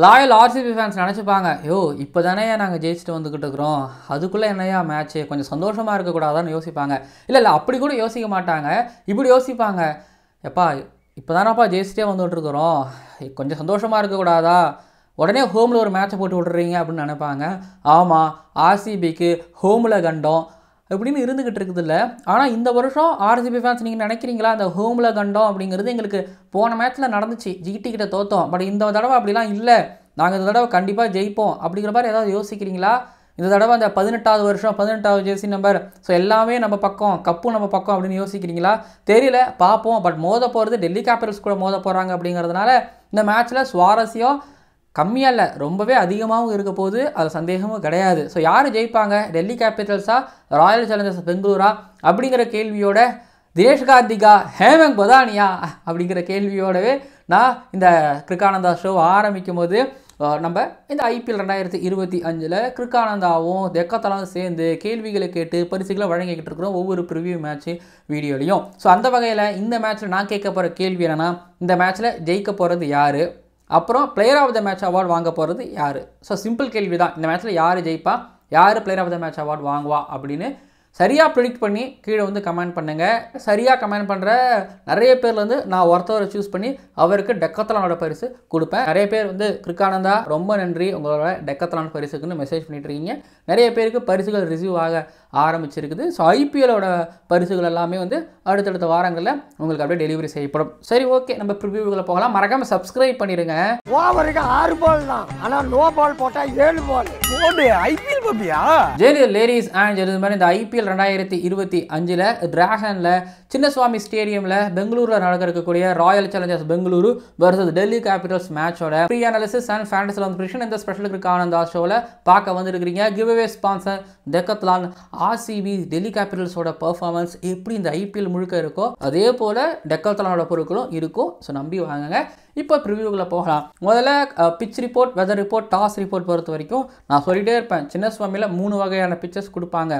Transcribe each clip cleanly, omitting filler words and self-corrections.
Loyal RCB fans நினச்சிப்பாங்க, யோ இப்போ தானே நாங்கள் ஜெயிச்சுட்டு வந்துக்கிட்டு இருக்கிறோம், அதுக்குள்ளே என்னையா மேட்ச்சு, கொஞ்சம் சந்தோஷமாக இருக்கக்கூடாதான்னு யோசிப்பாங்க. இல்லை அப்படி கூட யோசிக்க மாட்டாங்க. இப்படி யோசிப்பாங்க, எப்பா இப்போ தானப்பா ஜெயிச்சிட்டே வந்துட்டுருக்குறோம், கொஞ்சம் சந்தோஷமாக இருக்கக்கூடாதா, உடனே ஹோமில் ஒரு மேட்ச்சை போட்டு விட்றீங்க அப்படின்னு நினைப்பாங்க. ஆமாம், ஆர்சிபிக்கு ஹோமில் கண்டம் இப்படின்னு இருந்துக்கிட்டு இருக்குது இல்லை. ஆனால் இந்த வருஷம் ஆர்சிபி ஃபேன்ஸ் நீங்கள் நினைக்கிறீங்களா, அந்த ஹோமில் கண்டம் அப்படிங்கிறது எங்களுக்கு போன மேட்ச்சில் நடந்துச்சு, ஜிடி கிட்ட தோற்றோம், பட் இந்த தடவை அப்படிலாம் இல்லை, நாங்கள் இந்த தடவை கண்டிப்பாக ஜெயிப்போம் அப்படிங்கிற மாதிரி ஏதாவது யோசிக்கிறீங்களா? இந்த தடவை அந்த 18வது வருஷம் 18வது ஜெர்சி நம்பர், ஸோ எல்லாமே நம்ம பக்கம், கப்பும் நம்ம பக்கம் அப்படின்னு யோசிக்கிறீங்களா? தெரியல, பார்ப்போம். பட் மோத போகிறது டெல்லி கேபிட்டல்ஸ் கூட மோத போகிறாங்க அப்படிங்கிறதுனால இந்த மேட்ச்சில் சுவாரஸ்யம் கம்மியாக இல்லை, ரொம்பவே அதிகமாகவும் இருக்க போது, அது சந்தேகமும் கிடையாது. ஸோ யார் ஜெயிப்பாங்க, டெல்லி கேபிட்டல்ஸா ராயல் சேலஞ்சர்ஸ் பெங்களூரா அப்படிங்கிற கேள்வியோட, தினேஷ் கார்த்திகா ஹேமங் பதானியா அப்படிங்கிற கேள்வியோடவே நான் இந்த கிரிக்கானந்தா ஷோ ஆரம்பிக்கும் போது நம்ம இந்த ஐபிஎல் 2025 கிரிக்கானந்தாவும் தெக்கத்தலாம் சேர்ந்து கேள்விகளை கேட்டு பரிசுகளை வழங்கிக்கிட்டு இருக்கிறோம் ஒவ்வொரு ப்ரிவியூ மேட்ச்சு வீடியோலையும். ஸோ அந்த வகையில் இந்த மேட்ச்சில் நான் கேட்க போகிற கேள்வி என்னென்னா, இந்த மேட்ச்சில் ஜெயிக்க போகிறது யார், அப்புறம் player of the match award வாங்க போகிறது யார். ஸோ சிம்பிள் கேள்வி தான், இந்த மேட்ச்சில் யார் ஜெயிப்பா, யார் player of the match award வாங்குவா அப்படின்னு சரியாக ப்ரிடிக்ட் பண்ணி கீழே வந்து கமெண்ட் பண்ணுங்கள். சரியாக கமெண்ட் பண்ணுற நிறைய பேர்லேருந்து நான் ஒருத்தவரை சூஸ் பண்ணி அவருக்கு டெக்கத்தலானோட பரிசு கொடுப்பேன். நிறைய பேர் வந்து கிரிக்கானந்தா ரொம்ப நன்றி உங்களோட டெக்கத்தலான் பரிசுக்குன்னு மெசேஜ் பண்ணிட்டு இருக்கீங்க. நிறைய பேருக்கு பரிசுகள் ரிசீவ் ஆக ஆரம்பிச்சிருக்குது. ஸோ ஐபிஎலோட பரிசுகள் எல்லாமே வந்து அடுத்தடுத்த வாரங்களில் உங்களுக்கு அப்படியே டெலிவரி செய்யப்படும். சரி, ஓகே, நம்ம ப்ரிவியூகளை போகலாம். மறக்காமல் சப்ஸ்கிரைப் பண்ணிடுங்க. ஓவருக்கு 6 பால் தான், ஆனால் நோ பால் போட்டால் 7 பால். ஐபிஎல் பப்பியா ஜெயலலிதா லேடிஸ் அண்ட் இது மாதிரி இந்த ஐபிஎல் 2025 டிராகனில் சின்னசுவாமி ஸ்டேடியமில் பெங்களூரில் நடக்க இருக்கக்கூடிய royal challengers Bengaluru versus Delhi capitals மேட்சோட pre analysis and fantasy prediction இந்த ஸ்பெஷல் கிரிக்கானந்தா ஷோவில் பார்க்க வந்துருக்கிறீங்க. Give away sponsor Decathlon. RCB Delhi கேபிட்டல்ஸோட பர்ஃபார்மன்ஸ் எப்படி இந்த ஐபிஎல் முழுக்க இருக்கோ அதே போல் டெக்கத்லானோட பொருட்களும் இருக்கும். ஸோ நம்பி வாங்குங்க. இப்போ ப்ரிவியூக்குள்ளே போகலாம். முதல்ல pitch report, weather report, toss report பொறுத்த வரைக்கும் நான் சொல்லிகிட்டே இருப்பேன், சின்னசுவாமியில் 3 வகையான பிச்சஸ் கொடுப்பாங்க.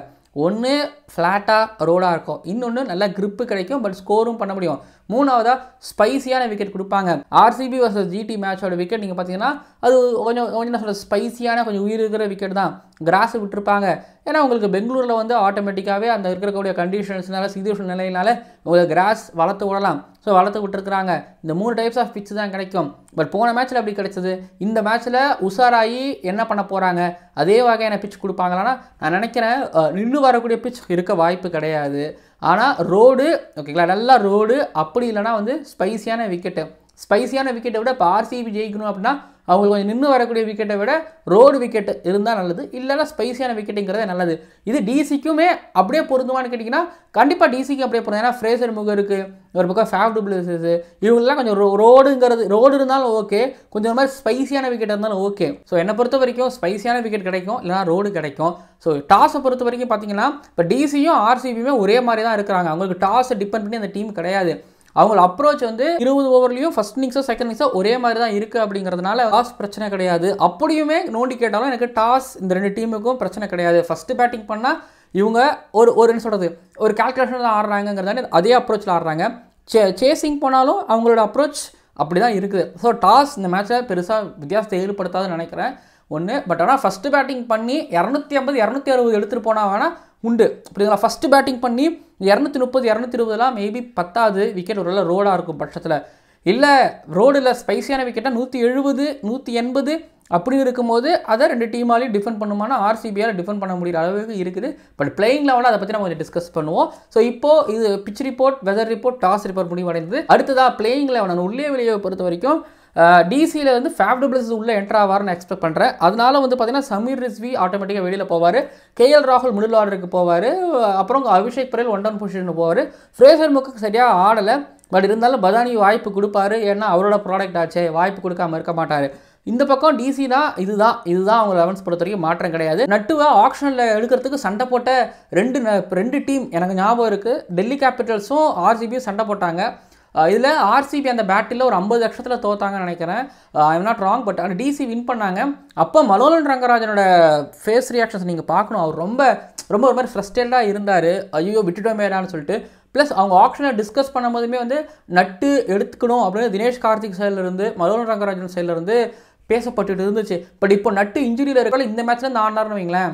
ஒன்று ஃப்ளாட்டாக ரோடாக இருக்கும், இன்னொன்று நல்ல கிரிப்பு கிடைக்கும் பட் ஸ்கோரும் பண்ண முடியும், மூணாவதாக ஸ்பைசியான விக்கெட் கொடுப்பாங்க. ஆர்சிபி வர்சஸ் ஜிடி மேட்சோட விக்கெட் நீங்கள் பார்த்தீங்கன்னா அது கொஞ்சம் என்ன சொல்ல ஸ்பைசியான கொஞ்சம் உயிர் இருக்கிற விக்கெட் தான். கிராஸ் விட்டுருப்பாங்க, ஏன்னா உங்களுக்கு பெங்களூரில் வந்து ஆட்டோமேட்டிக்காகவே அந்த இருக்கக்கூடிய கண்டிஷன்ஸ்னால சீதோஷ நிலையினால உங்களுக்கு கிராஸ் வளர்த்து விடலாம். ஸோ வளர்த்து விட்டுருக்குறாங்க. இந்த 3 டைப்ஸ் ஆஃப் பிட்ச் தான் கிடைக்கும். பட் போன மேட்ச்சில் அப்படி கிடைச்சது. இந்த மேட்ச்சில் உஷாராகி என்ன பண்ண போகிறாங்க, அதே வகையான பிட்ச் கொடுப்பாங்களான்னா நான் நினைக்கிறேன் நின்று வரக்கூடிய பிட்ச் இருக்க வாய்ப்பு கிடையாது. ஆனால் ரோடு ஓகேங்களா, நல்லா ரோடு, அப்படி இல்லைனா வந்து ஸ்பைசியான விக்கெட்டு. ஸ்பைசியான விக்கெட்டை விட இப்போ ஆர்சிபி ஜெயிக்கணும் அப்படின்னா அவங்களுக்கு கொஞ்சம் நின்று வரக்கூடிய விக்கெட்டை விட ரோடு விக்கெட் இருந்தால் நல்லது, இல்லைனா ஸ்பைசியான விக்கெட்டுங்கிறதே நல்லது. இது டிசிக்குமே அப்படியே பொருந்துவான்னு கேட்டிங்கன்னா கண்டிப்பாக டிசிக்கு அப்படியே பொருந்தும். ஏன்னா ஃப்ரேசர் முகருக்கு ஒரு பக்கம் ஃபேஃப் டு பிளேசஸ் இவங்கெல்லாம் கொஞ்சம் ரோடு இருந்தாலும் ஓகே, கொஞ்சம் மாதிரி ஸ்பைசியான விக்கெட் இருந்தாலும் ஓகே. ஸோ என்னை பொறுத்த வரைக்கும் ஸ்பைசியான விக்கெட் கிடைக்கும், இல்லைனா ரோடு கிடைக்கும். ஸோ டாஸை பொறுத்த வரைக்கும் பார்த்தீங்கன்னா இப்போ டிசியும் ஆர்சிபியுமே ஒரே மாதிரி தான் இருக்கிறாங்க. அவங்களுக்கு டாஸை டிபெண்ட் பண்ணி அந்த டீம் கிடையாது. அவங்களோட அப்ரோச் வந்து 20 ஓவர்லையும் ஃபர்ஸ்ட் இன்னிங்ஸோ செகண்ட் இன்னிங்ஸோ ஒரே மாதிரி தான் இருக்குது. அப்படிங்கிறதுனால டாஸ் பிரச்சனை கிடையாது. அப்படியுமே நோண்டி கேட்டாலும் எனக்கு டாஸ் இந்த 2 டீமுக்கும் பிரச்சனை கிடையாது. ஃபஸ்ட்டு பேட்டிங் பண்ணால் இவங்க ஒரு என்ன சொல்கிறது ஒரு கால்குலேஷன் தான் ஆடுறாங்கிறதால அதே அப்ரோச்சில் ஆடுறாங்க. சேசிங் போனாலும் அவங்களோட அப்ரோச் அப்படி தான் இருக்குது. ஸோ டாஸ் இந்த மேட்ச்சில் பெருசாக வித்தியாசத்தை ஏற்படுத்தாதுன்னு நினைக்கிறேன் ஒன்று. பட் ஆனால் ஃபஸ்ட்டு பேட்டிங் பண்ணி 250 260 எடுத்துகிட்டு போனால் வேணால் உண்டு. அப்படிங்களா, ஃபஸ்ட்டு பேட்டிங் பண்ணி 230 220 மேபி பத்தாது. விக்கெட் ஒரு ரோடாக இருக்கும் பட்சத்தில். இல்லை ரோடு இல்லை ஸ்பைசியான விக்கெட்டாக 170 180 அப்படின்னு இருக்கும்போது அதை 2 டீமாலையும் டிஃபெண்ட் பண்ணுமானா ஆர்சிபியால் டிஃபெண்ட் பண்ண முடிகிற அளவுக்கு இருக்குது. பட் பிளேயிங் லெவலில் அதை பற்றி நம்ம கொஞ்சம் டிஸ்கஸ் பண்ணுவோம். ஸோ இப்போது இது pitch report, weather report, toss report முடிவடைந்தது. அடுத்ததாக பிளேயிங் லெவல் உள்ளே வெளியே பொறுத்த வரைக்கும் டிசியில் வந்து ஃபேஃப் டு பிளேசஸ் உள்ளே என்ட்ரு ஆவார்னு எக்ஸ்பெக்ட் பண்ணுறேன். அதனால வந்து பார்த்தீங்கன்னா சமீர் ரிஸ்வி ஆட்டோமேட்டிக்காக வெளியில் போவார், கேஎல் ராகுல் மிடில் ஆர்டருக்கு போவார், அப்புறம் அபிஷேக் பரேல் 1 டவுன் பொசிஷனுக்கு போவார். ஃப்ரேசர் முக்கு சரியாக ஆடலை, பட் இருந்தாலும் பதானி வாய்ப்பு கொடுப்பாரு, ஏன்னா அவரோட ப்ராடக்ட் ஆச்சே, வாய்ப்பு கொடுக்காமல் இருக்க மாட்டார். இந்த பக்கம் டிசி தான், இதுதான் அவங்க 11 பொறுத்த வரைக்கும் மாற்றம் கிடையாது. நட்டுவா ஆக்ஷனில் எடுக்கிறதுக்கு சண்டை போட்ட 2 டீம் எனக்கு ஞாபகம் இருக்குது. டெல்லி கேபிட்டல்ஸும் ஆர்சிபியும் சண்டை போட்டாங்க. இதில் ஆர்சிபி அந்த பேட்டில் ஒரு 50 லட்சத்தில் தோத்தாங்கன்னு நினைக்கிறேன். I'm not wrong. பட் அந்த டிசி வின் பண்ணாங்க. அப்போ மலோலன் ரங்கராஜனோட ஃபேஸ் ரியாக்ஷன்ஸ் நீங்கள் பார்க்கணும். அவர் ரொம்ப ஒரு மாதிரி ஃப்ரஸ்ட்ரேட்டாக இருந்தார், ஐயோ விட்டுட்டோமேடான்னு சொல்லிட்டு. ப்ளஸ் அவங்க ஆப்ஷனை டிஸ்கஸ் பண்ணும்போதுமே வந்து நட்டு எடுத்துக்கணும் அப்படின்னு தினேஷ் கார்த்திக் சைட்லேருந்து மலோலன் ரங்கராஜன் சைட்லேருந்து பேசப்பட்டு இருந்துச்சு. பட் இப்போ நட்டு இன்ஜுரியில் இருக்கால இந்த மேட்ச்ல இருந்து ஆடினார்னு வைங்களேன்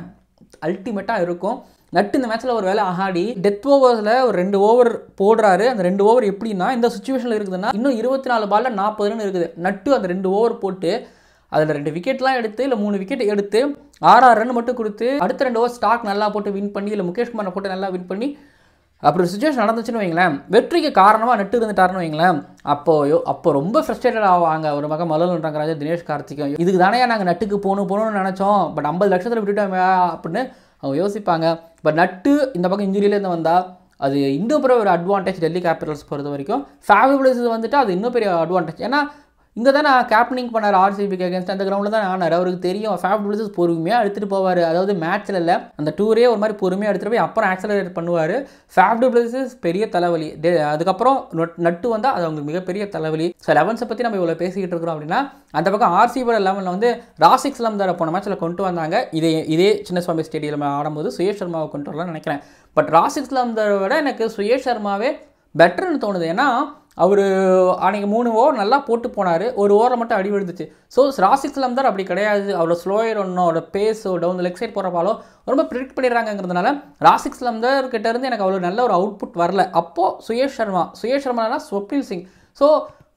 அல்டிமேட்டாக இருக்கும். நட்டு இந்த மேட்ச்சில் ஒரு வேலை ஆடி டெத் ஓவர்ஸில் ஒரு 2 ஓவர் போடுறாரு. அந்த 2 ஓவர் எப்படின்னா இந்த சுச்சுவேஷனில் இருக்குதுன்னா இன்னும் 24 பாலில் 40 ரன் இருக்குது. நட்டு அந்த 2 ஓவர் போட்டு அதில் 2 விக்கெட்லாம் எடுத்து இல்லை 3 விக்கெட் எடுத்து 6 ரன் மட்டும் கொடுத்து அடுத்த 2 ஓவர் ஸ்டாக் நல்லா போட்டு வின் பண்ணி இல்லை முகேஷ் குமாரை போட்டு நல்லா வின் பண்ணி அப்படி ஒரு சுச்சுவேஷன் நடந்துச்சுன்னு வைங்களேன், வெற்றிக்கு காரணமாக நட்டு இருந்துட்டாருன்னு வைங்களேன், அப்போ ரொம்ப ஃப்ரஸ்ட்ரேட்டட் ஆவாங்க ஒரு பக்கம் மலர் ரங்கராஜ் தினேஷ் கார்த்திக்கும். இதுக்கு தானே நாங்கள் நட்டுக்கு போகணும்னு நினச்சோம், பட் 50 லட்சத்தில் விட்டுட்டோம் அப்படின்னு அவங்க யோசிப்பாங்க. பட் நட்டு இந்த பக்கம் இன்ஜுரியிலேருந்து வந்தால் அது இன்னும் பெரிய ஒரு அட்வான்டேஜ் டெல்லி கேபிட்டல்ஸ் பொறுத்த வரைக்கும். ஃபேவ் பிளேஸஸ் வந்துட்டு அது இன்னும் பெரிய அட்வான்டேஜ். ஏன்னா இங்கே தானே கேப்டனிங் பண்ணார் ஆர்சிபிக்கு அகேன்ஸ்ட், அந்த கிரவுண்டில் தான் ஆனார். அவருக்கு தெரியும் ஃபேவ் பிளேஸஸ் பொறுமையாக எடுத்துகிட்டு போவார். அதாவது மேட்ச்சில் இல்லை அந்த டூரே ஒரு மாதிரி பொறுமையாக எடுத்துகிட்டு போய் அப்புறம் ஆக்சலரேட் பண்ணுவார். ஃபேவ் பிளேஸஸ் பெரிய தலைவலி. அதுக்கப்புறம் நட்டு வந்தால் அது அவங்களுக்கு மிகப்பெரிய தலைவலி. ஸோ 11ஸை பற்றி நம்ம இவ்வளோ பேசிக்கிட்டு இருக்கிறோம் அப்படின்னா அந்த பக்கம் ஆர்சிபியோட 11 வந்து ராசிக் ஸ்லம்தாரை போன மேட்ச்சில் கொண்டு வந்தாங்க. இதே சின்னசுவாமி ஸ்டேடியம் ஆடும்போது சுயேஷ் சர்மாவை கொண்டு வரலாம்னு நினைக்கிறேன். பட் ராசிக் ஸ்லம்தாரை விட எனக்கு சுயேஷ் சர்மாவே பெட்டர்னு தோணுது. ஏன்னா அவர் அன்றைக்கி 3 ஓவர் நல்லா போட்டு போனார், ஒரு ஓவரில் மட்டும் அடி விழுந்துச்சு. ஸோ ராசிக் ஸ்லம்தார் அப்படி கிடையாது. அவரோட ஸ்லோயர் ஒன்றும் அவரோட பேஸோ டவுன் லெக் சைட் போகிற பாலோ ரொம்ப ப்ரிடிக்ட் பண்ணிடுறாங்கிறதுனால ராசிக் ஸ்லம்தார் கிட்டேருந்து எனக்கு அவ்வளோ நல்ல ஒரு அவுட்புட் வரல. அப்போது சுயேஷ் சர்மானா ஸ்வப்னில் சிங். ஸோ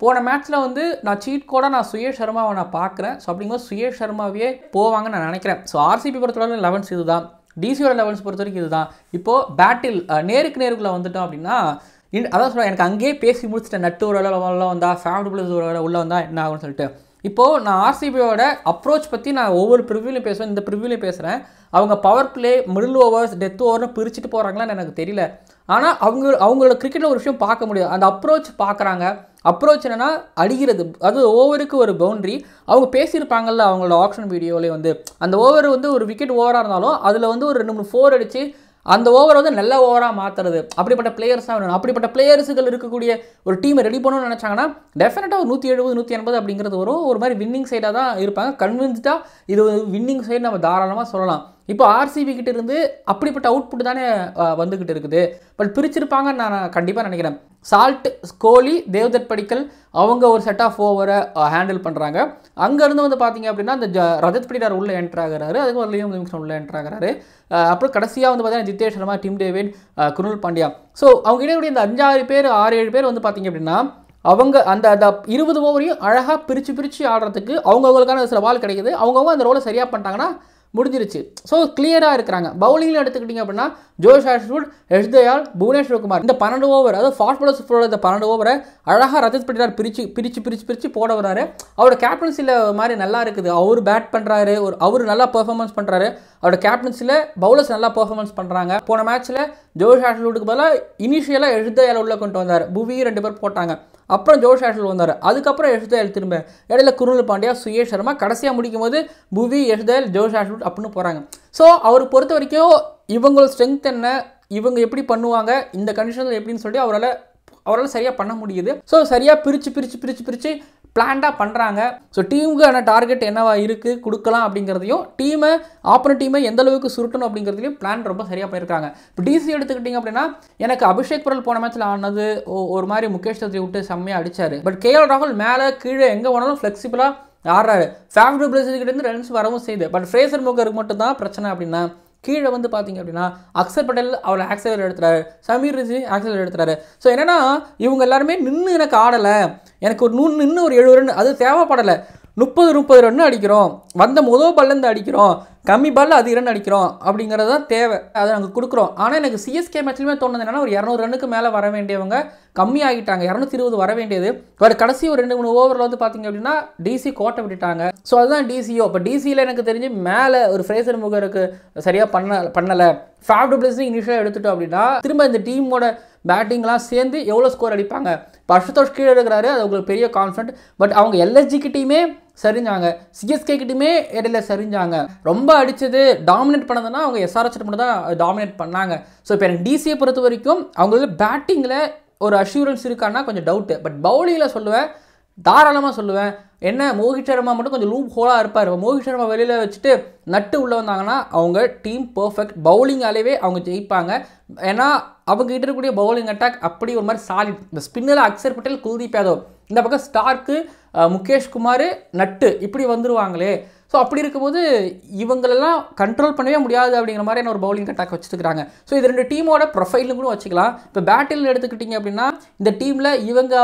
போன மேட்ச்சில் வந்து நான் சீட் கூட நான் சுயேஷ் சர்மாவை நான் பார்க்குறேன். ஸோ அப்படிங்கும்போது சுயேஷ் சர்மாவே போவாங்கன்னு நான் நினைக்கிறேன். ஸோ ஆர்சிபி பொறுத்தவரை 11ஸ் இது தான், டிசியோட 11ஸ் பொறுத்த வரைக்கும் இது தான். இப்போது பேட்டில் நேருக்குள்ளே வந்துட்டோம் அப்படின்னா அதான் சொல்கிறேன், எனக்கு அங்கேயே பேசி முடிச்சுட்டேன். நட்டு ஒரு வேலை வந்தால் ஃபேவ் பிளேஸ் ஒரு வேலை உள்ளே வந்தால் என்ன ஆகும்னு சொல்லிட்டு. இப்போது நான் ஆர்சிபியோட அப்ரோச் பற்றி நான் ஒவ்வொரு ப்ரிவியூலையும் பேசுவேன், இந்த ப்ரிவியூலையும் பேசுகிறேன். அவங்க power play, middle overs, death ஓவர்னு பிரிச்சுட்டு போகிறாங்களான்னு எனக்கு தெரியல. ஆனால் அவங்களோட கிரிக்கெட்டில் ஒரு விஷயம் பார்க்க முடியாது, அந்த அப்ரோச் பார்க்குறாங்க. அப்ரோச் என்னென்னா அடிக்கிறது, அது ஓவருக்கு ஒரு பவுண்ட்ரி. அவங்க பேசியிருப்பாங்கல்ல அவங்களோட ஆப்ஷன் வீடியோவிலே வந்து அந்த ஓவர் வந்து ஒரு விக்கெட் ஓவராக இருந்தாலும் அதில் வந்து ஒரு 2-3 4 அடித்து அந்த ஓவர் வந்து நல்ல ஓவராக மாற்றுறது. அப்படிப்பட்ட பிளேயர்ஸ் தான் வேணும். அப்படிப்பட்ட பிளேயர்ஸுகள் இருக்கக்கூடிய ஒரு டீமை ரெடி பண்ணணும்னு நினச்சாங்கன்னா டெஃபினட்டாக ஒரு 170 180 அப்படிங்கிறது வரும். ஒரு மாதிரி வின்னிங் சைடாக தான் இருப்பாங்க. கன்வின்ஸ்டாக இது வின்னிங் சைடு நம்ம தாராளமாக சொல்லலாம். இப்போ ஆர்சிபி கிட்ட இருந்து அப்படிப்பட்ட அவுட்புட் தானே வந்துக்கிட்டு இருக்குது. பட் பிரிச்சிருப்பாங்கன்னு நான் கண்டிப்பாக நினைக்கிறேன். சால்ட், கோலி, தேவ்தத் படிக்கல் அவங்க ஒரு செட் ஆஃப் ஓவரை ஹேண்டில் பண்ணுறாங்க. அங்கேருந்து வந்து பார்த்தீங்க அப்படின்னா அந்த ரஜத் படிடார் உள்ளே என்ட்ரு ஆகிறாரு, அதுக்கு ஒரு லியம் லிவிங்ஸ்டன் உள்ளே என்ட்ரு ஆகிறாரு. அப்புறம் கடைசியாக வந்து பார்த்தீங்கன்னா Jitesh Sharma, Tim David, grill Pandya. So அவங்க இடையே இந்த 5-6 பேர் 6-7 பேர் வந்து பார்த்தீங்க அப்படின்னா அவங்க அந்த 20 ஓவரையும் அழகாக பிரித்து ஆடுறதுக்கு அவங்களுக்கான சில பால் கிடைக்குது. அவங்கவுங்க அந்த ரோலை சரியாக பண்ணிட்டாங்கன்னா முடிஞ்சிருச்சு. ஸோ கிளியராக இருக்கிறாங்க. பவுலிங்கில் எடுத்துக்கிட்டிங்க அப்படின்னா ஜோஷ் ஹாஷ்வுட், யஷ் தயால், புவனேஸ்வர் குமார் இந்த 12 ஓவர், அதாவது ஃபாஸ்ட் பாலர்ஸ் இந்த 12 ஓவரை அழகாக ரஜத் படிடார் பிரித்து போட வராரு. அவரோட கேப்டன்சியில் மாதிரி நல்லா இருக்குது. அவர் பேட் பண்ணுறாரு, அவர் நல்லா பெர்ஃபார்மன்ஸ் பண்ணுறாரு. அவரோட கேப்டன்சியில் பவுலர்ஸ் நல்லா பெர்ஃபார்மன்ஸ் பண்ணுறாங்க. போன மேட்ச்சில் ஜோஷ் ஹாஷ்வுட்டுக்கு பதிலாக இனிஷியலாக யஷ் தயால் உள்ளே கொண்டு வந்தார். புவி 2 பேர் போட்டாங்க. அப்புறம் ஜோஷ் ஹாஷ்வுட் வந்தார். அதுக்கப்புறம் யஷ் தயால் திரும்ப இடையில குருல் பாண்டியா, சுயேஷ் சர்மா, கடைசியாக முடிக்கும் போது புவி, யஷ் தயால், ஜோஷ் ஹாஷ்வுட் அப்படின்னு போகிறாங்க. ஸோ அவர் பொறுத்த வரைக்கும் இவங்களோட ஸ்ட்ரென்த் என்ன, இவங்க எப்படி பண்ணுவாங்க, இந்த கண்டிஷனில் எப்படின்னு சொல்லி அவரால் சரியாக பண்ண முடியுது. ஸோ சரியாக பிரித்து பிளான்டாக பண்ணுறாங்க. ஸோ டீமுக்கான டார்கெட் என்னவா இருக்குது கொடுக்கலாம் அப்படிங்கிறதையும் ஆப்போனன்ட் டீமை எந்த அளவுக்கு சுருட்டணும் அப்படிங்கிறதையும் பிளான் ரொம்ப சரியாக பண்ணியிருக்காங்க. இப்போ டிசி எடுத்துக்கிட்டிங்க அப்படின்னா எனக்கு அபிஷேக் பரல் போன மேட்ச்சில் ஆனது ஒரு மாதிரி முகேஷ் சௌத்ரி விட்டு செம்மையாக அடித்தார். பட் கேஎல் ராகுல் மேலே கீழே எங்கே வேணாலும் ஃப்ளெக்சிபிளாக ஆடுறாரு. ஃபேவ் பிளேஸர்கிட்டேருந்து ரன்ஸ் வரவும் செய்யுது. பட் ஃப்ரேசர் முகருக்கு மட்டும் தான் பிரச்சனை அப்படின்னா கீழே வந்து பார்த்தீங்க அப்படின்னா அக்சர் பட்டேல் அவர் ஆக்சலர் எடுத்துறாரு, சமீர் ரிஷி ஆக்சலர் எடுத்துறாரு. ஸோ என்னன்னா இவங்க எல்லாருமே நின்று எனக்கு ஆடலை, எனக்கு ஒரு நின்று ஒரு 7 ரன் அது தேவைப்படலை. 30 ரன் அடிக்கிறோம், வந்த முதல் பால்லேருந்து அடிக்கிறோம், கம்மி பாலில் அதிக ரன் அடிக்கிறோம் அப்படிங்கிறது தான் தேவை, அதை நாங்கள் கொடுக்குறோம். ஆனால் எனக்கு சிஎஸ்கே மேட்ச்லையுமே தோணுது என்னன்னா ஒரு 200 ரன்னுக்கு மேலே வர வேண்டியவங்க கம்மியாகிட்டாங்க. 220 வர வேண்டியது ஒரு கடைசி ஒரு 2-3 ஓவரில் வந்து பார்த்தீங்க அப்படின்னா டிசி கோட்டை விட்டுட்டாங்க. ஸோ அதுதான் டிசியோ. இப்போ டிசியில் எனக்கு தெரிஞ்சு மேலே ஒரு ஃப்ரேசர் முகருக்கு சரியாக பண்ணலை. ஃபேவ் பிளேஸிங் இனிஷியலாக எடுத்துட்டோம் அப்படின்னா திரும்ப இந்த டீமோட பேட்டிங்லாம் சேர்ந்து எவ்வளோ ஸ்கோர் அடிப்பாங்க. இப்போ அசுதோஷ் கீழே இருக்கிறாரு, அது உங்களுக்கு பெரிய கான்ஃபிடன்ட். பட் அவங்க எல்எஸ்ஜி கிட்டையுமே சரிஞ்சாங்க, சிஎஸ்கே கிட்டையுமே இடையில சரிஞ்சாங்க. ரொம்ப அடித்தது டாமினேட் பண்ணதுன்னா அவங்க எஸ்ஆர்எச் மட்டும் தான் டாமினேட் பண்ணாங்க. ஸோ இப்போ எனக்கு டிசியை பொறுத்த வரைக்கும் அவங்களுக்கு பேட்டிங்கில் ஒரு அஷ்யூரன்ஸ் இருக்கான்னா கொஞ்சம் டவுட்டு. பட் பவுலிங்கில் சொல்லுவேன், தாராளமாக சொல்லுவேன். என்ன மோஹித் சர்மா மட்டும் கொஞ்சம் லூப் ஹோலாக இருப்பார். மோஹித் சர்மா வெளியில் வச்சுட்டு நட்டு உள்ளே வந்தாங்கன்னா அவங்க டீம் பர்ஃபெக்ட். பவுலிங்காலேயே அவங்க ஜெயிப்பாங்க. ஏன்னா அவங்க கிட்ட இருக்கக்கூடிய பவுலிங் அட்டாக் அப்படி ஒரு மாதிரி சாலிட். இந்த ஸ்பின்னில் அக்சர் பட்டேல், குல்தீப் யாதவ் இந்த பக்கம் ஸ்டார்க்கு முகேஷ் குமார் நட்டு இப்படி வந்துருவாங்களே. ஸோ அப்படி இருக்கும்போது இவங்களெல்லாம் கண்ட்ரோல் பண்ணவே முடியாது அப்படிங்கிற மாதிரியான ஒரு பவுலிங் அட்டாக் வச்சுருக்காங்க. ஸோ இது ரெண்டு டீமோட ப்ரொஃபைலும் கூட வச்சுக்கலாம். இப்போ பேட்டில் எடுத்துக்கிட்டிங்க அப்படின்னா இந்த டீமில்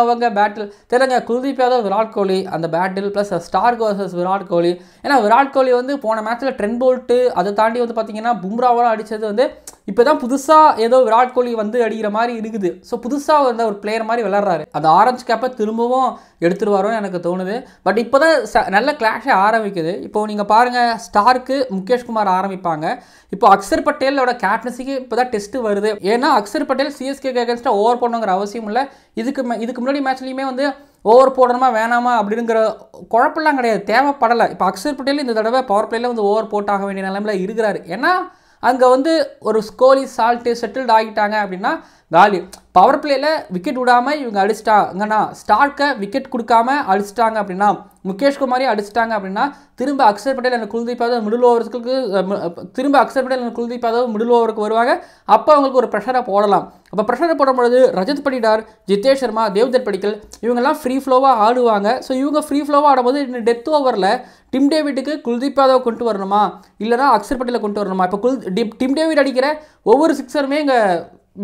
அவங்க பேட்டில் தெரியுங்க, குல்தீப் யாதவ் விராட் கோலி அந்த பேட்டில் plus Starc versus Virat Kohli. ஏன்னா விராட் கோலி வந்து போன மேட்ச்சில் ட்ரெண்ட் போல்ட்டு அதை தாண்டி வந்து பார்த்தீங்கன்னா பும்ராவெல்லாம் அடித்தது வந்து இப்போ தான் புதுசாக ஏதோ விராட் கோலி வந்து அடிக்கிற மாதிரி இருக்குது. ஸோ புதுசாக வந்து ஒரு பிளேயர் மாதிரி விளாட்றாரு. அந்த ஆரஞ்சு கேப்பை திரும்பவும் எடுத்துருவாரோன்னு எனக்கு தோணுது. பட் இப்போ தான் நல்ல கிளாஷே ஆரம்பிக்குது. இப்போது நீங்கள் பாருங்கள், ஸ்டார்க்கு முகேஷ் குமார் ஆரம்பிப்பாங்க. இப்போ அக்சர் பட்டேலோட கேப்டன்சிக்கு இப்போ தான் டெஸ்ட்டு வருது. ஏன்னா அக்சர் பட்டேல் சிஎஸ்கே அகேன்ஸ்டாக ஓவர் போடணுங்கிற அவசியம் இல்லை. இதுக்கு முன்னாடி மேட்ச்லேயுமே வந்து ஓவர் போடணுமா வேணாமா அப்படிங்கிற குழப்பம்லாம் கிடையாது, தேவைப்படலை. இப்போ அக்சர் பட்டேல் இந்த தடவை பவர் பிளேயில் வந்து ஓவர் போட்டாக வேண்டிய நிலைமையில் இருக்கிறாரு. ஏன்னா அங்கே வந்து ஒரு கோலி சால்ட்டு செட்டில்டு ஆகிட்டாங்க அப்படின்னா காலி. பவர் பிளேயில் விக்கெட் விடாமல் இவங்க அடிச்சிட்டாங்கன்னா, ஸ்டார்க்கை விக்கெட் கொடுக்காம அடிச்சிட்டாங்க அப்படின்னா, முகேஷ் குமாரையும் அடிச்சிட்டாங்க அப்படின்னா திரும்ப அக்சர் பட்டேல் அந்த குல்தீப் யாதவ் மிடில் ஓவருக்கு வருவாங்க. அப்போ அவங்களுக்கு ஒரு ப்ரெஷரை போடலாம். அப்போ ப்ரெஷரை போடும்பொழுது ரஜத் படிடார், ஜிதேஷ் சர்மா, தேவ்தத் படிக்கல் இவங்கெல்லாம் ஃப்ரீ ஃப்ளோவாக ஆடுவாங்க. ஸோ இவங்க ஃப்ரீ ஃப்ளோவாக ஆடும்போது இன்னும் டெத் ஓவரில் டிம் டேவிட்டுக்கு குல்தீப் யாதவ் கொண்டு வரணுமா இல்லைனா அக்சர் பட்டேலை கொண்டு வரணுமா? இப்போ டிம் டேவிட் அடிக்கிற ஒவ்வொரு சிக்ஸருமே இங்கே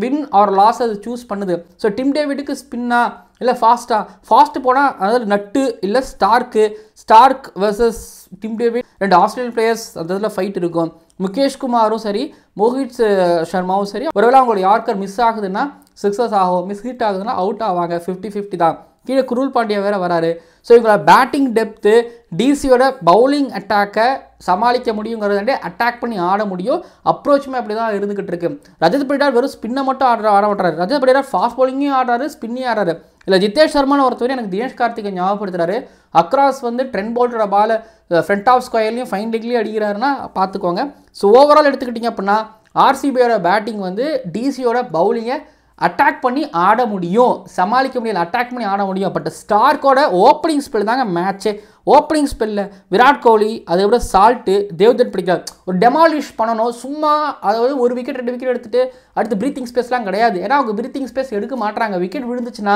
வின் ஆர் லாஸ் அது சூஸ் பண்ணுது. ஸோ டிம் டேவிட்டுக்கு ஸ்பின்னா இல்லை ஃபாஸ்ட்டு போனால் அதாவது நட்டு இல்லை ஸ்டார்க் வர்சஸ் டிம் டேவிட், ரெண்டு ஆஸ்திரேலியன் பிளேயர்ஸ் அந்த இதில் ஃபைட் இருக்கும். முகேஷ் குமாரும் சரி மோஹித் சர்மாவும் சரி, ஒருவேளை அவங்களோட யார்க்கர் மிஸ் ஆகுதுன்னா சிக்ஸஸ் ஆகும், மிஸ் ஹிட் ஆகுதுன்னா அவுட் ஆவாங்க. 50-50 தான். கீழே குருல் பாண்டியா வேறு வராரு. ஸோ இவங்களோட பேட்டிங் டெப்த்து டிசியோட பவுலிங் அட்டாக்கை சமாளிக்க முடியுங்கிறதாண்டே அட்டாக் பண்ணி ஆட முடியும். அப்ரோச்சுமே அப்படி தான் இருந்துகிட்டு இருக்கு. ரஜத் படிடார் வெறும் ஸ்பின்னை மட்டும் ஆட மாட்டாரு. ரஜத் படிடார் ஃபாஸ்ட் பவுலிங்கையும் ஆடுறாரு, ஸ்பின்னையும் ஆடுறாரு. இல்லை ஜிதேஷ் சர்மான்னு ஒருத்தவரை எனக்கு தினேஷ் கார்த்திகை ஞாபகப்படுத்துறாரு. அக்ராஸ் வந்து ட்ரெண்ட் போல்ட்டோட பால் ஃப்ரண்ட் ஆஃப் ஸ்கொயர்லையும் ஃபைன் லெக்லேயும் அடிக்கிறாருன்னா பார்த்துக்கோங்க. ஸோ ஓவரால் எடுத்துக்கிட்டிங்க அப்படின்னா ஆர்சிபியோட பேட்டிங் வந்து டிசியோட பவுலிங்கை அட்டாக் பண்ணி ஆட முடியும், சமாளிக்க முடியல, அட்டாக் பண்ணி ஆட முடியும். பட் ஸ்டார்க்கோட ஓப்பனிங் ஸ்பெல் தாங்க மேட்ச்சே. ஓப்பனிங் ஸ்பெல்லில் விராட் கோலி அதை விட சால்ட்டு தேவ்தத் படிக்கல் ஒரு டெமாலிஷ் பண்ணணும். சும்மா அதாவது ஒரு விக்கெட் 2 விக்கெட் எடுத்துகிட்டு அடுத்து ப்ரீத்திங் ஸ்பேஸ்லாம் கிடையாது. ஏன்னா அவங்க ப்ரீத்திங் ஸ்பேஸ் எடுக்க மாட்டாங்க. விக்கெட் விழுந்துச்சுன்னா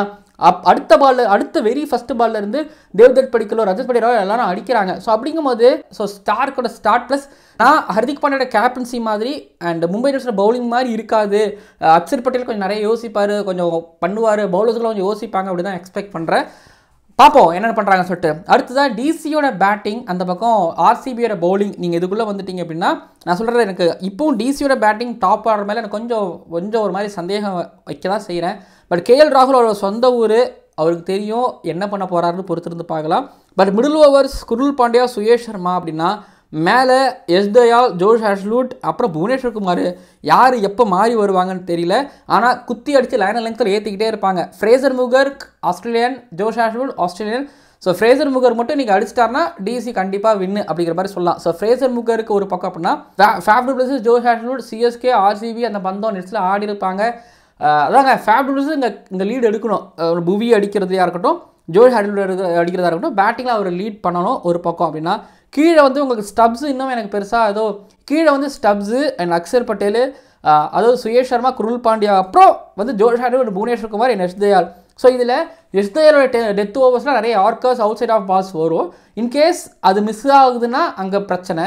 அடுத்த வெரி ஃபஸ்ட்டு பால்ல இருந்து தேவ்தத் படிக்கலோ ரஜத் படிக்கலோ எல்லாரும் அடிக்கிறாங்க. ஸோ அப்படிங்கும்போது ஸ்டார்க்கோட ஸ்டார்ட் ப்ளஸ் நான் ஹர்திக் பாண்டியோட கேப்டன்சி மாதிரி அண்ட் மும்பை இந்தியன்ஸோட பவுலிங் மாதிரி இருக்காது. அக்சர் பட்டேல் கொஞ்சம் நிறைய யோசிப்பார், கொஞ்சம் பண்ணுவார், பவுலர்ஸ்லாம் கொஞ்சம் யோசிப்பாங்க அப்படி தான் எக்ஸ்பெக்ட் பண்ணுறேன். பார்ப்போம் என்னென்ன பண்ணுறாங்கன்னு சொல்லிட்டு. அடுத்ததான் டிசியோட பேட்டிங், அந்த பக்கம் ஆர்சிபியோட பவுலிங். நீங்கள் இதுக்குள்ளே வந்துட்டீங்க அப்படின்னா நான் சொல்கிறது எனக்கு இப்போவும் டிசியோட பேட்டிங் டாப் ஆடுற மேலே எனக்கு கொஞ்சம் ஒரு மாதிரி சந்தேகம் வைக்க தான் செய்கிறேன். பட் கேஎல் ராகுல் அவரோட சொந்த ஊர், அவருக்கு தெரியும் என்ன பண்ண போகிறாருன்னு பொறுத்திருந்து பார்க்கலாம். But middle overs grill Pandya, Suyash Sharma அப்படின்னா மேலே எஸ் தயால், ஜோஷ் ஹேஸ்லூட், அப்புறம் புவனேஸ்வர் குமார் யார் எப்போ மாறி வருவாங்கன்னு தெரியல. ஆனால் குத்தி அடித்து லைன் லெங்த்தில் ஏற்றிக்கிட்டே இருப்பாங்க. ஃப்ரேசர் முகர்க் ஆஸ்திரேலியன், ஜோஷ் ஹேஸ்லூட் ஆஸ்திரேலியன். ஸோ ஃப்ரேசர் முகர் மட்டும் நீங்கள் அடிச்சிட்டாருன்னா டிசி கண்டிப்பாக வின்னு அப்படிங்கிற மாதிரி சொல்லலாம். ஸோ ஃப்ரேசர் முகருக்கு ஒரு பக்கம் அப்படின்னா Faf du Plessis, Josh Hazlewood, CSK, RCB அந்த பந்தம் நெட்ஸில் ஆடி இருப்பாங்க. அதாங்க ஃபேஃப் டு பிளஸஸ் இங்கே லீடு எடுக்கணும். புவி அடிக்கிறதையாக இருக்கட்டும், ஜோஷ் ஹேஸ்லூட் அடிக்கிறதா இருக்கட்டும், பேட்டிங்கில் அவர் லீட் பண்ணணும் ஒரு பக்கம் அப்படின்னா. கீழே வந்து உங்களுக்கு ஸ்டப்ஸு இன்னும் எனக்கு பெருசாக ஏதோ கீழே வந்து ஸ்டப்ஸு அண்ட் அக்சர் பட்டேல், அதாவது சுயேஷ் சர்மா, குருல் பாண்டியா, அப்புறம் வந்து Josh Hazlewood, Bhuvneshwar Kumar, S Dayal. So இதில் எஸ் தயாலோட டெத் ஓவர்ஸ்லாம் நிறைய yorkers outside off balls வரும். இன்கேஸ் அது மிஸ் ஆகுதுன்னா அங்கே பிரச்சனை.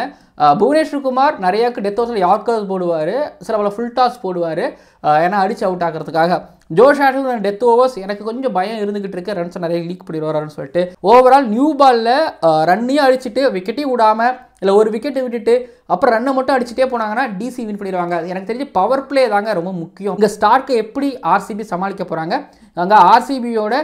புவனேஸ்வர் குமார் நிறையாக்கு டெத் ஓவர்ஸில் யார்க்கர்ஸ் போடுவார், சில பல ஃபுல் டாஸ் போடுவார், ஏன்னா அடித்து அவுட் ஆகிறதுக்காக. ஜோஷ் ஹேஸ்லூட் டெத் ஓவர்ஸ் எனக்கு கொஞ்சம் பயம் இருந்துகிட்டு இருக்கு, ரன்ஸ் நிறைய லீக் பண்ணிடுவாருன்னு சொல்லிட்டு. ஓவரால் நியூ பாலில் ரன்னையும் அடிச்சுட்டு விக்கெட்டையும் விடாமல் இல்லை ஒரு விக்கெட்டை விட்டுட்டு அப்புறம் ரன்னை மட்டும் அடிச்சுட்டே போனாங்கன்னா டிசி வின் பண்ணிடுவாங்க. எனக்கு தெரிஞ்சு பவர் பிளே தாங்க ரொம்ப முக்கியம். இங்கே ஸ்டார்க்கை எப்படி ஆர்சிபி சமாளிக்க போகிறாங்க, அங்கே ஆர்சிபியோட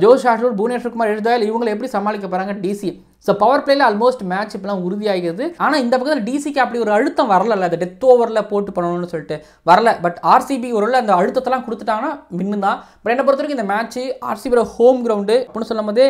Josh Hazlewood, Bhuvneshwar Kumar, S Dayal இவங்களை எப்படி சமாளிக்க போகிறாங்க டிசி. ஸோ பவர் பிளேயில் ஆல்மோஸ்ட் மேட்ச் இப்போலாம் உறுதியாகிறது. ஆனால் இந்த பக்கத்தில் டிசிக்கு அப்படி ஒரு அழுத்தம் வரல, அந்த டெத் ஓவரில் போட்டு பண்ணணும்னு சொல்லிட்டு வரல. பட் ஆர்சிபி ஒரு அந்த அழுத்தத்தெல்லாம் கொடுத்துட்டாங்கன்னா வின்னு தான். பட் என்னை பொறுத்த வரைக்கும் இந்த மேட்ச்சு ஆர்சிபியோட ஹோம் கிரவுண்டு அப்படின்னு சொல்லும் போதே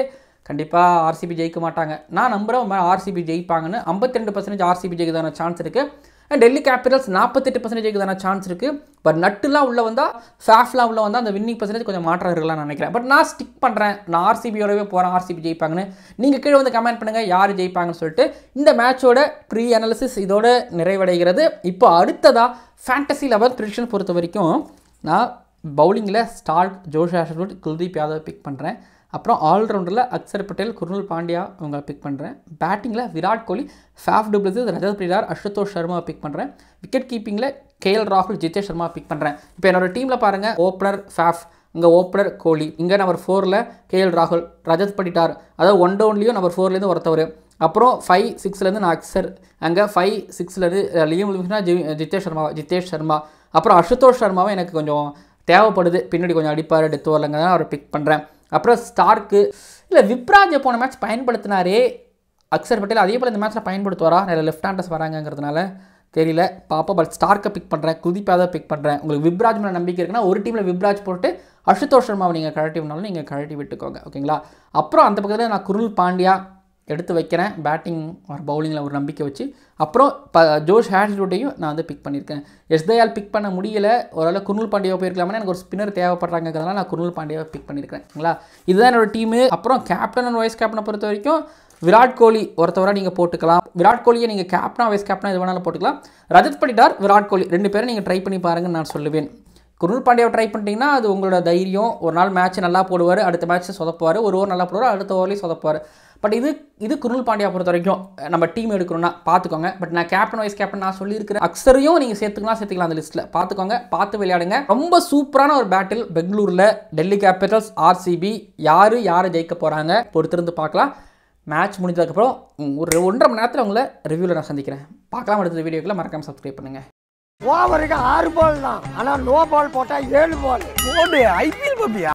கண்டிப்பாக ஆர்சிபி ஜெயிக்க மாட்டாங்க. நான் நம்புகிறேன் ஆர்சிபி ஜெயிப்பாங்கன்னு. 52% ஆர்சிபி ஜெயிக்கிறதான சான்ஸ் இருக்குது. அண்ட் டெல்லி கேபிட்டல்ஸ் 48% ஜெயிக்கிறதான சான்ஸ் இருக்குது. பட் நட்டுலாம் உள்ளே வந்தால், ஃபேஃப்லாம் உள்ளே வந்தால் அந்த வின்னிங் பர்சன்டேஜ் கொஞ்சம் மாற்றம் இருக்கலாம்னு நினைக்கிறேன். பட் நான் ஸ்டிக் பண்ணுறேன், நான் ஆர்சிபியோடவே போகிறேன், ஆர்சிபி ஜெயிப்பாங்கன்னு. நீங்கள் கீழே வந்து கமெண்ட் பண்ணுங்கள் யார் ஜெயிப்பாங்கன்னு சொல்லிட்டு. இந்த மேட்சோட ப்ரீ அனாலிசிஸ் இதோட நிறைவடைகிறது. இப்போ அடுத்ததாக ஃபேண்டசி 11 ப்ரெடிக்ஷன் பொறுத்த வரைக்கும் நான் பவுலிங்கில் ஸ்டார்க், ஜோஷ் ஹேஸ்லூட், குல்தீப் யாதவ் பிக் பண்ணுறேன். அப்புறம் ஆல்ரவுண்டரில் அக்ஷர் பட்டேல், குருணால் பாண்டியா உங்களை பிக் பண்ணுறேன். பேட்டிங்கில் Virat Kohli, Faf du Plessis, Rajat Patidar, Ashutosh Sharma pick பண்ணுறேன். விக்கெட் கீப்பிங்கில் கேஎல் ராகுல், ஜிதேஷ் சர்மா பிக் பண்ணுறேன். இப்போ என்னோட டீமில் பாருங்கள், ஓப்பனர் ஃபேஃப், இங்கே ஓப்பனர் கோலி, இங்கே நம்பர் 4ல் கேஎல் ராகுல், ரஜத் பட்டிதார், அதாவது 1 டவுன்லேயும் நம்பர் 4லேருந்து ஒருத்தவர். அப்புறம் 5, 6லேருந்து நான் அக்ஷர், அங்கே 5, 6லேருந்து லியம் வில்லியம்ஸ்னா ஜிதேஷ் சர்மா. அப்புறம் அசுதோஷ் சர்மாவை எனக்கு கொஞ்சம் தேவைப்படுது, பின்னாடி கொஞ்சம் அடிப்பார் டெத் ஓவர்லங்க தான் அவரை பிக் பண்ணுறேன். அப்புறம் ஸ்டார்க்கு இல்லை விப்ராஜை போன மேட்ச் பயன்படுத்தினாரே அக்ஷர் பட்டேல், அதே போல் இந்த மேட்ச்சில் பயன்படுத்துவாரா? நிறைய லெஃப்ட் ஹேண்டர்ஸ் வராங்கிறதுனால தெரியல, பாப்பா. பட் ஸ்டார்க்கை பிக் பண்ணுறேன், குதிப்பாக பிக் பண்ணுறேன். உங்களுக்கு விப்ராஜ் மேலே நம்பிக்கை இருக்குன்னா ஒரு டீமில் விப்ராஜ் போட்டு அசுதோஷ் சர்மாவை நீங்கள் கழட்டி விடனாலும் நீங்கள் கழட்டி விட்டுக்கோங்க, ஓகேங்களா? அப்புறம் அந்த பக்கத்தில் நான் குருணால் பாண்டியா எடுத்து வைக்கிறேன், பேட்டிங் ஒரு பவுலிங்கில் ஒரு நம்பிக்கை வச்சு. அப்புறம் ஜோஷ் ஹேஸ்லூட்டையும் நான் வந்து பிக் பண்ணியிருக்கேன். எஸ் தயால் பிக் பண்ண முடியல, ஓரளவு குருணால் பாண்டியாவை போயிருக்கலாமே, எனக்கு ஒரு ஸ்பின்னர் தேவைப்படுறாங்கிறதுனால நான் குருணால் பாண்டியாவை பிக் பண்ணியிருக்கேன், ஓகேங்களா? இதுதான் என்னோட டீமு. அப்புறம் கேப்டன் அண்ட் வைஸ் கேப்டனை பொறுத்த வரைக்கும் விராட் கோலி ஒருத்தவராக நீங்கள் போட்டுக்கலாம். விராட் கோலியை நீங்கள் கேப்டனா வைஸ் கேப்டனா இது வேணாலும் போட்டுக்கலாம். ரஜத் பட்டிதார், விராட் கோலி 2 பேரும் நீங்கள் ட்ரை பண்ணி பாருங்கன்னு நான் சொல்லுவேன். குருணால் பாண்டியாவை ட்ரை பண்ணிட்டீங்கன்னா அது உங்களோட தைரியம். ஒரு நாள் மேட்ச் நல்லா போடுவார், அடுத்த மேட்ச் சொதப்புவார், ஒரு ஓவர் நல்லா போடுவார், அடுத்த ஓவர்லேயும் சொதப்புவார். பட் இது குருணால் பாண்டியா பொறுத்த வரைக்கும் நம்ம டீம் எடுக்கணும்னா பார்த்துக்கோங்க. பட் நான் கேப்டன் வைஸ் கேப்டன் நான் சொல்லியிருக்கிறேன். அக்ஷரையும் நீங்கள் சேர்த்துக்கலாம் அந்த லிஸ்ட்டில். பார்த்துக்கோங்க, பார்த்து விளையாடுங்க. ரொம்ப சூப்பரான ஒரு பேட்டில் பெங்களூரில். டெல்லி கேபிட்டல்ஸ், ஆர்சிபி, யார் ஜெயிக்க போகிறாங்க பொறுத்திருந்து பார்க்கலாம். மேட்ச் முடிஞ்சதுக்கப்புறம் ஒரு 1.5 மணி நேரத்தில் உங்களை ரிவ்யூவில் நான் சந்திக்கிறேன். பார்க்கலாம். அடுத்த வீடியோக்குள்ள மறக்காமல் சப்ஸ்கிரைப் பண்ணுங்கள். ஓவருக்கு 6 பால் தான், ஆனால் நோ பால் போட்டால் 7 பால். ஐபிஎல் பப்பியா?